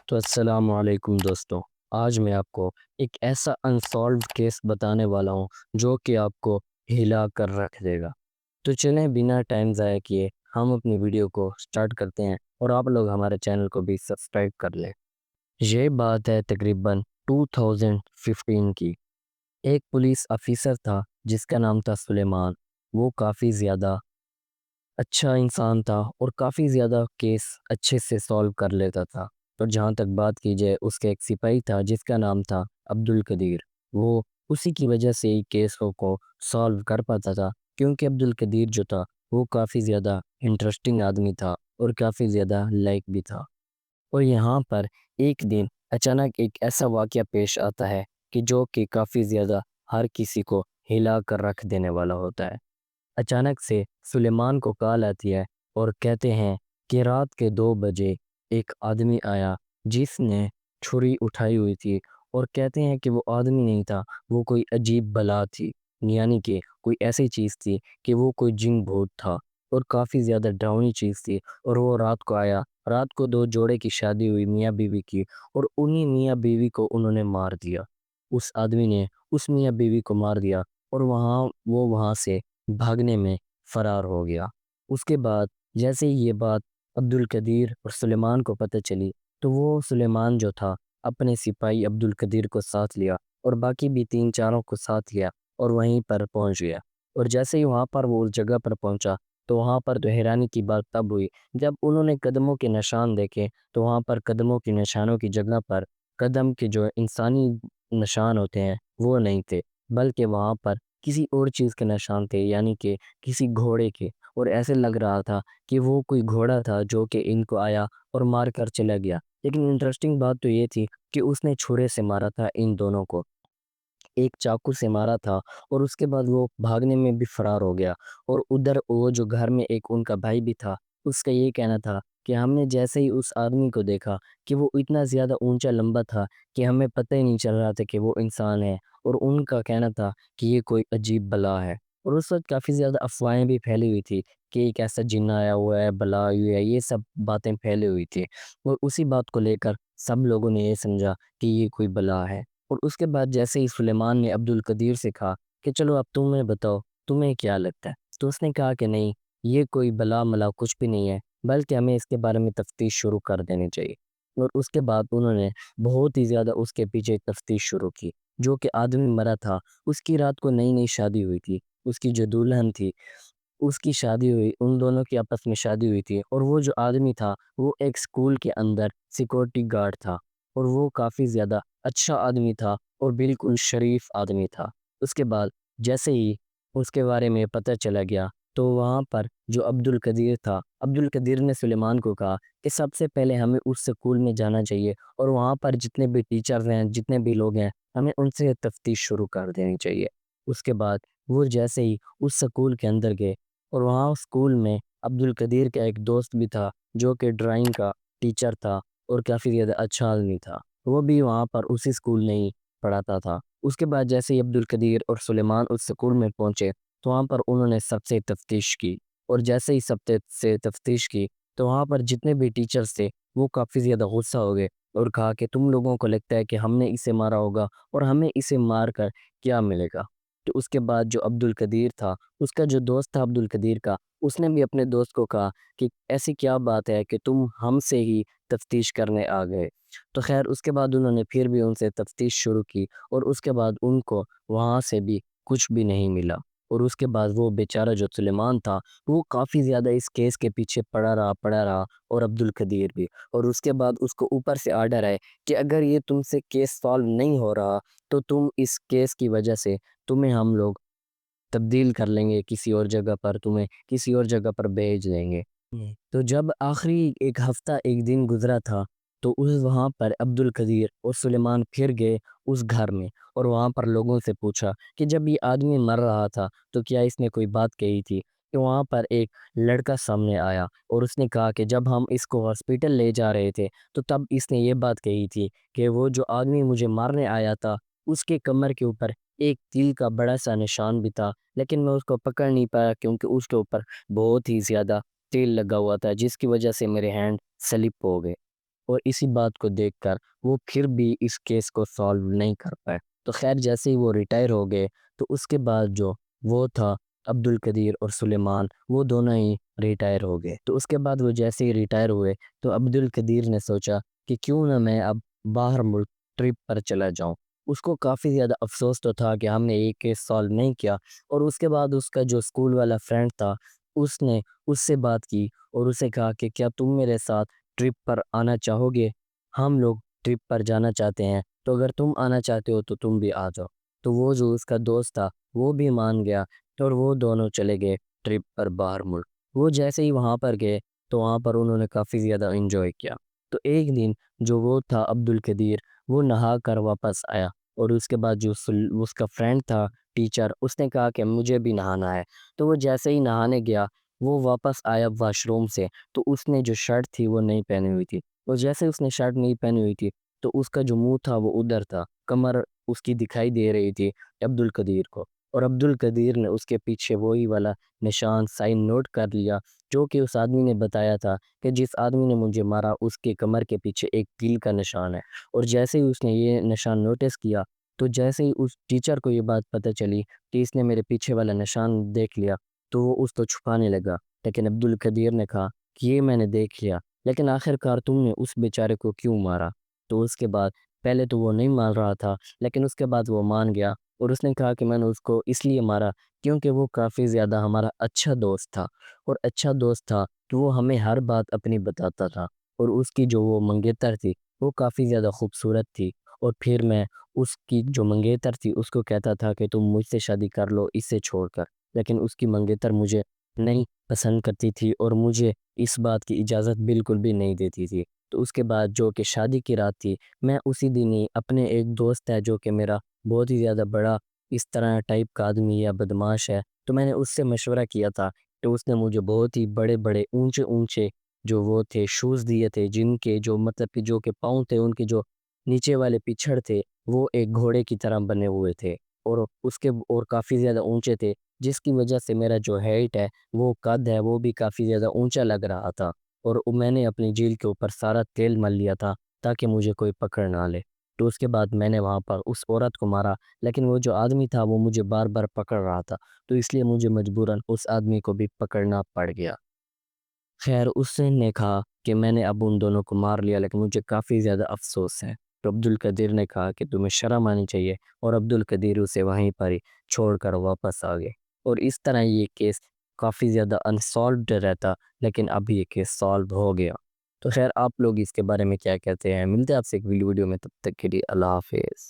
تو السلام علیکم دوستوں، آج میں آپ کو ایک ایسا انسالوڈ کیس بتانے والا ہوں جو کہ آپ کو ہلا کر رکھ دے گا۔ تو چلیں بنا ٹائم ضائع کیے ہم اپنی ویڈیو کو سٹارٹ کرتے ہیں اور آپ لوگ ہمارے چینل کو بھی سبسکرائب کر لیں۔ یہ بات ہے تقریباً 2015 کی۔ ایک پولیس آفیسر تھا جس کا نام تھا سلیمان۔ وہ کافی زیادہ اچھا انسان تھا اور کافی زیادہ کیس اچھے سے سالو کر لیتا تھا۔ اور جہاں تک بات کی جائے، اس کا ایک سپاہی تھا جس کا نام تھا عبدالقدیر۔ وہ اسی کی وجہ سے ہی کیسوں کو سالو کر پاتا تھا، کیونکہ عبدالقدیر جو تھا وہ کافی زیادہ انٹرسٹنگ آدمی تھا اور کافی زیادہ لائک بھی تھا۔ اور یہاں پر ایک دن اچانک ایک ایسا واقعہ پیش آتا ہے کہ جو کہ کافی زیادہ ہر کسی کو ہلا کر رکھ دینے والا ہوتا ہے۔ اچانک سے سلیمان کو کال آتی ہے اور کہتے ہیں کہ رات کے 2 بجے ایک آدمی آیا جس نے چھری اٹھائی ہوئی تھی، اور کہتے ہیں کہ وہ آدمی نہیں تھا، وہ کوئی عجیب بلا تھی، یعنی کہ کوئی ایسی چیز تھی کہ وہ کوئی جن بھوت تھا اور کافی زیادہ ڈراؤنی چیز تھی۔ اور وہ رات کو آیا، رات کو 2 جوڑے کی شادی ہوئی میاں بیوی کی، اور انہی میاں بیوی کو انہوں نے مار دیا۔ اس آدمی نے اس میاں بیوی کو مار دیا اور وہاں سے بھاگنے میں فرار ہو گیا۔ اس کے بعد جیسے ہی یہ بات عبدالقدیر اور سلیمان کو پتہ چلی، تو وہ سلیمان جو تھا اپنے سپاہی عبدالقدیر کو ساتھ لیا اور باقی بھی 3-4 کو ساتھ لیا اور وہیں پر پہنچ گیا۔ اور جیسے ہی وہاں پر وہ اس جگہ پر پہنچا، تو وہاں پر تو حیرانی کی بات تب ہوئی جب انہوں نے قدموں کے نشان دیکھے، تو وہاں پر قدموں کے نشانوں کی جگہ پر قدم کے جو انسانی نشان ہوتے ہیں وہ نہیں تھے، بلکہ وہاں پر کسی اور چیز کے نشان تھے، یعنی کہ کسی گھوڑے کے۔ اور ایسے لگ رہا تھا کہ وہ کوئی گھوڑا تھا جو کہ ان کو آیا اور مار کر چلا گیا۔ لیکن انٹرسٹنگ بات تو یہ تھی کہ اس نے چھرے سے مارا تھا ان دونوں کو، ایک چاقو سے مارا تھا، اور اس کے بعد وہ بھاگنے میں بھی فرار ہو گیا۔ اور ادھر وہ جو گھر میں ایک ان کا بھائی بھی تھا، اس کا یہ کہنا تھا کہ ہم نے جیسے ہی اس آدمی کو دیکھا کہ وہ اتنا زیادہ اونچا لمبا تھا کہ ہمیں پتہ ہی نہیں چل رہا تھا کہ وہ انسان ہے، اور ان کا کہنا تھا کہ یہ کوئی عجیب بلا ہے۔ اور اس وقت کافی زیادہ افواہیں بھی پھیلی ہوئی تھی کہ ایک ایسا جن آیا ہوا ہے، بلا آئی ہے، یہ سب باتیں پھیلی ہوئی تھی، اور اسی بات کو لے کر سب لوگوں نے یہ سمجھا کہ یہ کوئی بلا ہے۔ اور اس کے بعد جیسے ہی سلیمان نے عبدالقدیر سے کہا کہ چلو اب تمہیں بتاؤ تمہیں کیا لگتا ہے، تو اس نے کہا کہ نہیں، یہ کوئی بلا ملا کچھ بھی نہیں ہے، بلکہ ہمیں اس کے بارے میں تفتیش شروع کر دینی چاہیے۔ اور اس کے بعد انہوں نے بہت ہی زیادہ اس کے پیچھے تفتیش شروع کی۔ جو کہ آدمی مرا تھا، اس کی رات کو نئی نئی شادی ہوئی تھی، اس کی جو دلہن تھی اس کی شادی ہوئی، ان دونوں کی آپس میں شادی ہوئی تھی، اور وہ جو آدمی تھا وہ ایک سکول کے اندر سیکورٹی گارڈ تھا، اور وہ کافی زیادہ اچھا آدمی تھا اور بالکل شریف آدمی تھا۔ اس کے بعد جیسے ہی اس کے بارے میں پتہ چلا گیا، تو وہاں پر جو عبدالقدیر تھا، عبدالقدیر نے سلیمان کو کہا کہ سب سے پہلے ہمیں اس سکول میں جانا چاہیے، اور وہاں پر جتنے بھی ٹیچرز ہیں، جتنے بھی لوگ ہیں، ہمیں ان سے تفتیش شروع کر دینی چاہیے۔ اس کے بعد وہ جیسے ہی اس سکول کے اندر گئے، اور وہاں اسکول میں عبدالقدیر کا ایک دوست بھی تھا جو کہ ڈرائنگ کا ٹیچر تھا اور کافی زیادہ اچھا آدمی تھا، وہ بھی وہاں پر اسی اسکول میں ہی پڑھاتا تھا۔ اس کے بعد جیسے ہی عبدالقدیر اور سلیمان اس سکول میں پہنچے، تو وہاں پر انہوں نے سب سے تفتیش کی، اور جیسے ہی سب سے تفتیش کی، تو وہاں پر جتنے بھی ٹیچرز تھے وہ کافی زیادہ غصہ ہو گئے اور کہا کہ تم لوگوں کو لگتا ہے کہ ہم نے اسے مارا ہوگا اور ہمیں اسے مار کر کیا ملے گا۔ تو اس کے بعد جو عبدالقدیر تھا، اس کا جو دوست تھا عبدالقدیر کا، اس نے بھی اپنے دوست کو کہا کہ ایسی کیا بات ہے کہ تم ہم سے ہی تفتیش کرنے آ گئے۔ تو خیر اس کے بعد انہوں نے پھر بھی ان سے تفتیش شروع کی، اور اس کے بعد ان کو وہاں سے بھی کچھ بھی نہیں ملا۔ اور اس کے بعد وہ بیچارہ جو سلیمان تھا وہ کافی زیادہ اس کیس کے پیچھے پڑا رہا، اور عبدالقدیر بھی۔ اور اس کے بعد اس کو اوپر سے آرڈر ہے کہ اگر یہ تم سے کیس سالو نہیں ہو رہا، تو تم اس کیس کی وجہ سے تمہیں ہم لوگ تبدیل کر لیں گے کسی اور جگہ پر، تمہیں کسی اور جگہ پر بھیج دیں گے۔ تو جب آخری ایک ہفتہ ایک دن گزرا تھا، تو وہاں پر عبدالقدیر اور سلیمان پھر گئے اس گھر میں، اور وہاں پر لوگوں سے پوچھا کہ جب یہ آدمی مر رہا تھا تو کیا اس نے کوئی بات کہی تھی؟ کہ وہاں پر ایک لڑکا سامنے آیا اور اس نے کہا کہ جب ہم اس کو ہاسپٹل لے جا رہے تھے، تو تب اس نے یہ بات کہی تھی کہ وہ جو آدمی مجھے مارنے آیا تھا، اس کے کمر کے اوپر ایک تیل کا بڑا سا نشان بھی تھا، لیکن میں اس کو پکڑ نہیں پایا کیونکہ اس کے اوپر بہت ہی زیادہ تیل لگا ہوا تھا، جس کی وجہ سے میرے ہینڈ سلپ ہو گئے۔ اور اسی بات کو دیکھ کر وہ پھر بھی اس کیس کو سالو نہیں کر پائے۔ تو خیر جیسے ہی وہ ریٹائر ہو گئے تو اس کے بعد جو وہ تھا عبد القدیر اور سلیمان، وہ دونوں ہی ریٹائر ہو گئے۔ تو اس کے بعد وہ جیسے ہی ریٹائر ہوئے تو عبد القدیر نے سوچا کہ کیوں نہ میں اب باہر ملک ٹرپ پر چلا جاؤں۔ اس کو کافی زیادہ افسوس تو تھا کہ ہم نے ایک کیس سالو نہیں کیا، اور اس کے بعد اس کا جو اسکول والا فرینڈ تھا اس نے اس سے بات کی اور اسے کہا کہ کیا تم میرے ساتھ ٹرپ پر آنا چاہو گے؟ ہم لوگ ٹرپ پر جانا چاہتے ہیں، تو اگر تم آنا چاہتے ہو تو تم بھی آ جاؤ۔ تو وہ جو اس کا دوست تھا وہ بھی مان گیا، اور وہ دونوں چلے گئے ٹرپ پر باہر ملک۔ وہ جیسے ہی وہاں پر گئے تو وہاں پر انہوں نے کافی زیادہ انجوائے کیا۔ تو ایک دن جو وہ تھا عبد القدیر، وہ نہا کر واپس آیا، اور اس کے بعد جو اس کا فرینڈ تھا ٹیچر، اس نے کہا کہ مجھے بھی نہانا ہے۔ تو وہ جیسے ہی نہانے گیا وہ واپس آیا واش روم سے، تو اس نے جو شرٹ تھی وہ نہیں پہنی ہوئی تھی، اور جیسے اس نے شرٹ نہیں پہنی ہوئی تھی تو اس کا جو منہ تھا وہ ادھر تھا، کمر اس کی دکھائی دے رہی تھی عبد القدیر کو، اور عبد القدیر نے اس کے پیچھے وہی والا نشان سائن نوٹ کر لیا جو کہ اس آدمی نے بتایا تھا کہ جس آدمی نے مجھے مارا اس کے کمر کے پیچھے ایک تیل کا نشان ہے۔ اور جیسے ہی اس نے یہ نشان نوٹس کیا تو جیسے ہی اس ٹیچر کو یہ بات پتہ چلی کہ اس نے میرے پیچھے والا نشان دیکھ لیا تو وہ اس کو چھپانے لگا، لیکن عبد القدیر نے کہا کہ یہ میں نے دیکھ لیا، لیکن آخر کار تم نے اس بیچارے کو کیوں مارا؟ تو اس کے بعد پہلے تو وہ نہیں مان رہا تھا، لیکن اس کے بعد وہ مان گیا، اور اس نے کہا کہ میں نے اس کو اس لیے مارا کیونکہ وہ کافی زیادہ ہمارا اچھا دوست تھا، اور اچھا دوست تھا کہ وہ ہمیں ہر بات اپنی بتاتا تھا، اور اس کی جو وہ منگیتر تھی وہ کافی زیادہ خوبصورت تھی، اور پھر میں اس کی جو منگیتر تھی اس کو کہتا تھا کہ تم مجھ سے شادی کر لو اس سے چھوڑ کر، لیکن اس کی منگیتر مجھے نہیں پسند کرتی تھی اور مجھے اس بات کی اجازت بالکل بھی نہیں دیتی تھی۔ تو اس کے بعد جو کہ شادی کی رات تھی، میں اسی دن ہی اپنے ایک دوست ہے جو کہ میرا بہت ہی زیادہ بڑا اس طرح ٹائپ کا آدمی یا بدماش ہے، تو میں نے اس سے مشورہ کیا تھا، تو اس نے مجھے بہت ہی بڑے بڑے اونچے اونچے جو وہ تھے شوز دیے تھے، جن کے جو مطلب کہ جو کہ پاؤں تھے ان کے جو نیچے والے پچھڑ تھے وہ ایک گھوڑے کی طرح بنے ہوئے تھے، اور اس کے اور کافی زیادہ اونچے تھے، جس کی وجہ سے میرا جو ہائٹ ہے وہ قد ہے وہ بھی کافی زیادہ اونچا لگ رہا تھا، اور میں نے اپنی جیل کے اوپر سارا تیل مل لیا تھا تاکہ مجھے کوئی پکڑ نہ لے۔ تو اس کے بعد میں نے وہاں پر اس عورت کو مارا، لیکن وہ جو آدمی تھا وہ مجھے بار بار پکڑ رہا تھا، تو اس لیے مجھے مجبوراً اس آدمی کو بھی پکڑنا پڑ گیا۔ خیر اس نے کہا کہ میں نے اب ان دونوں کو مار لیا لیکن مجھے کافی زیادہ افسوس ہے۔ تو عبد القدیر نے کہا کہ تمہیں شرم آنی چاہیے، اور عبد القدیر اسے وہیں پر ہی چھوڑ کر واپس آ گئے، اور اس طرح یہ کیس کافی زیادہ انسالوڈ رہتا، لیکن اب یہ کیس سالو ہو گیا۔ تو خیر آپ لوگ اس کے بارے میں کیا کہتے ہیں؟ ملتے ہیں آپ سے ایک ویڈیو میں، تب تک کے لیے اللہ حافظ۔